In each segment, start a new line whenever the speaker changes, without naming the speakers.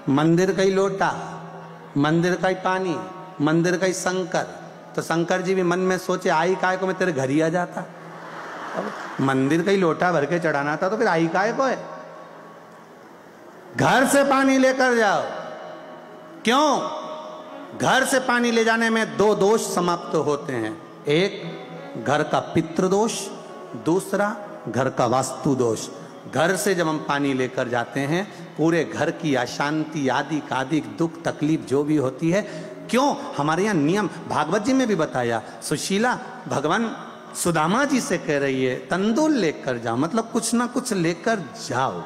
मंदिर का ही लोटा, मंदिर का ही पानी, मंदिर का ही शंकर। तो शंकर जी भी मन में सोचे आई काय को मैं तेरे घर ही आ जाता। अब मंदिर का ही लोटा भर के चढ़ाना था तो फिर आई काय को है। घर से पानी लेकर जाओ। क्यों? घर से पानी ले जाने में दो दोष समाप्त होते हैं। एक घर का पितृदोष, दूसरा घर का वास्तु दोष। घर से जब हम पानी लेकर जाते हैं पूरे घर की अशांति आदि कादिक दुख तकलीफ जो भी होती है, क्यों? हमारे यहाँ नियम भागवत जी में भी बताया। सुशीला भगवान सुदामा जी से कह रही है तंदूल लेकर जाओ, मतलब कुछ ना कुछ लेकर जाओ।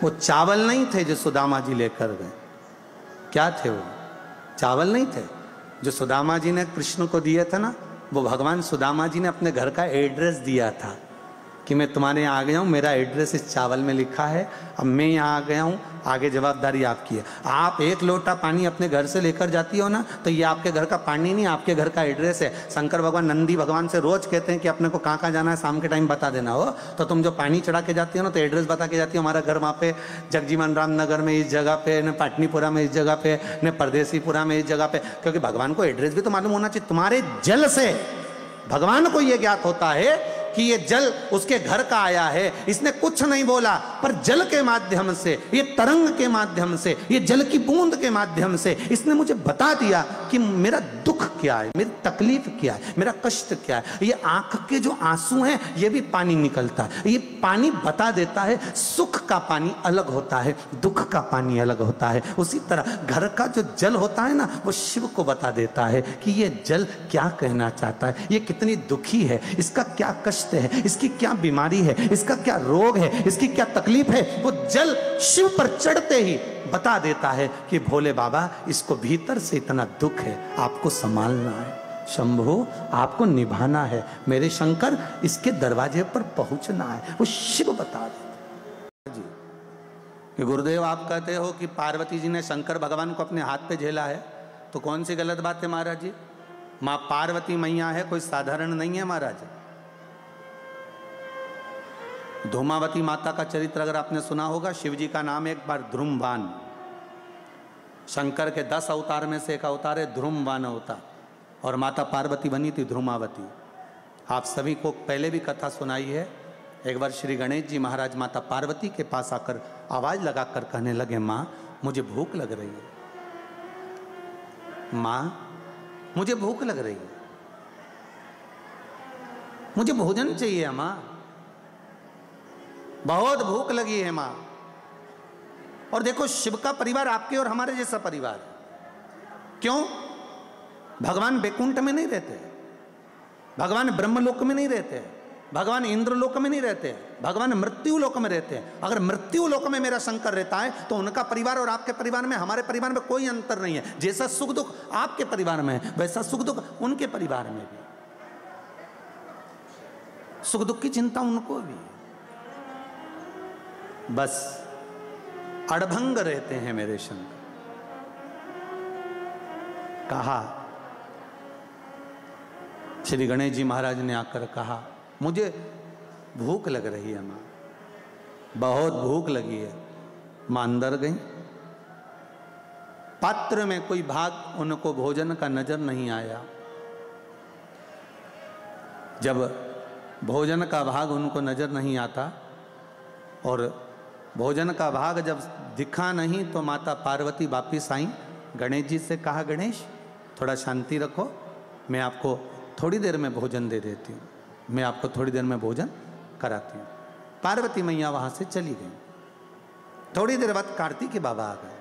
वो चावल नहीं थे जो सुदामा जी लेकर गए। क्या थे वो? चावल नहीं थे जो सुदामा जी ने कृष्ण को दिए थे ना, वो भगवान सुदामा जी ने अपने घर का एड्रेस दिया था कि मैं तुम्हारे यहाँ आ गया हूँ, मेरा एड्रेस इस चावल में लिखा है, अब मैं यहाँ आ गया हूँ, आगे जवाबदारी आपकी है। आप एक लोटा पानी अपने घर से लेकर जाती हो ना, तो ये आपके घर का पानी नहीं, आपके घर का एड्रेस है। शंकर भगवान नंदी भगवान से रोज कहते हैं कि अपने को कहाँ कहाँ जाना है शाम के टाइम बता देना हो। तो तुम जो पानी चढ़ा के जाती हो ना, तो एड्रेस बता के जाती हो, हमारा घर वहाँ पे जगजीवन राम नगर में इस जगह पे, न पाटनीपुरा में इस जगह पे, न परदेसीपुरा में इस जगह पे। क्योंकि भगवान को एड्रेस भी तो मालूम होना चाहिए। तुम्हारे जल से भगवान को यह ज्ञात होता है कि ये जल उसके घर का आया है। इसने कुछ नहीं बोला, पर जल के माध्यम से, ये तरंग के माध्यम से, ये जल की बूंद के माध्यम से इसने मुझे बता दिया कि मेरा दुख क्या है, मेरी तकलीफ क्या है, मेरा कष्ट क्या है। ये आंख के जो आंसू हैं ये भी पानी निकलता है। ये पानी बता देता है सुख का पानी अलग होता है, दुख का पानी अलग होता है। उसी तरह घर का जो जल होता है ना, वो शिव को बता देता है कि ये जल क्या कहना चाहता है, ये कितनी दुखी है, इसका क्या कष्ट है, इसकी क्या बीमारी है, इसका क्या रोग है, इसकी क्या तकलीफ है। वो जल शिव पर चढ़ते ही बता देता है कि भोले बाबा इसको भीतर से इतना दुख है, आपको संभालना है, शंभो आपको निभाना है, मेरे शंकर इसके दरवाजे पर पहुंचना है। वो शिव बता देता जी। कि गुरुदेव आप कहते हो कि पार्वती जी ने शंकर भगवान को अपने हाथ पे झेला है, तो कौन सी गलत बात है महाराज जी? मां पार्वती मैया है, कोई साधारण नहीं है महाराज। धूमावती माता का चरित्र अगर आपने सुना होगा, शिव जी का नाम एक बार ध्रुमवान, शंकर के 10 अवतार में से एक अवतार है ध्रुमवान अवतार, और माता पार्वती बनी थी ध्रुमावती। आप सभी को पहले भी कथा सुनाई है। एक बार श्री गणेश जी महाराज माता पार्वती के पास आकर आवाज लगाकर कहने लगे, माँ मुझे भूख लग रही है, माँ मुझे भूख लग रही है, मुझे भोजन चाहिए माँ, बहुत भूख लगी है मां। और देखो शिव का परिवार आपके और हमारे जैसा परिवार है। क्यों? भगवान बैकुंठ में नहीं रहते, भगवान ब्रह्मलोक में नहीं रहते, भगवान इंद्रलोक में नहीं रहते, भगवान मृत्यु लोक में रहते हैं। अगर मृत्यु लोक में मेरा शंकर रहता है तो उनका परिवार और आपके परिवार में, हमारे परिवार में कोई अंतर नहीं है। जैसा सुख दुख आपके परिवार में है, वैसा सुख दुख उनके परिवार में भी। सुख दुख की चिंता उनको भी, बस अड़भंग रहते हैं मेरे शंकर। कहा श्री गणेश जी महाराज ने आकर कहा, मुझे भूख लग रही है मां, बहुत भूख लगी है। मां अंदर गई, पात्र में कोई भाग उनको भोजन का नजर नहीं आया। जब भोजन का भाग उनको नजर नहीं आता और भोजन का भाग जब दिखा नहीं, तो माता पार्वती वापिस आई, गणेश जी से कहा, गणेश थोड़ा शांति रखो, मैं आपको थोड़ी देर में भोजन दे देती हूँ, मैं आपको थोड़ी देर में भोजन कराती हूँ। पार्वती मैया वहाँ से चली गई। थोड़ी देर बाद कार्तिक बाबा आ गए।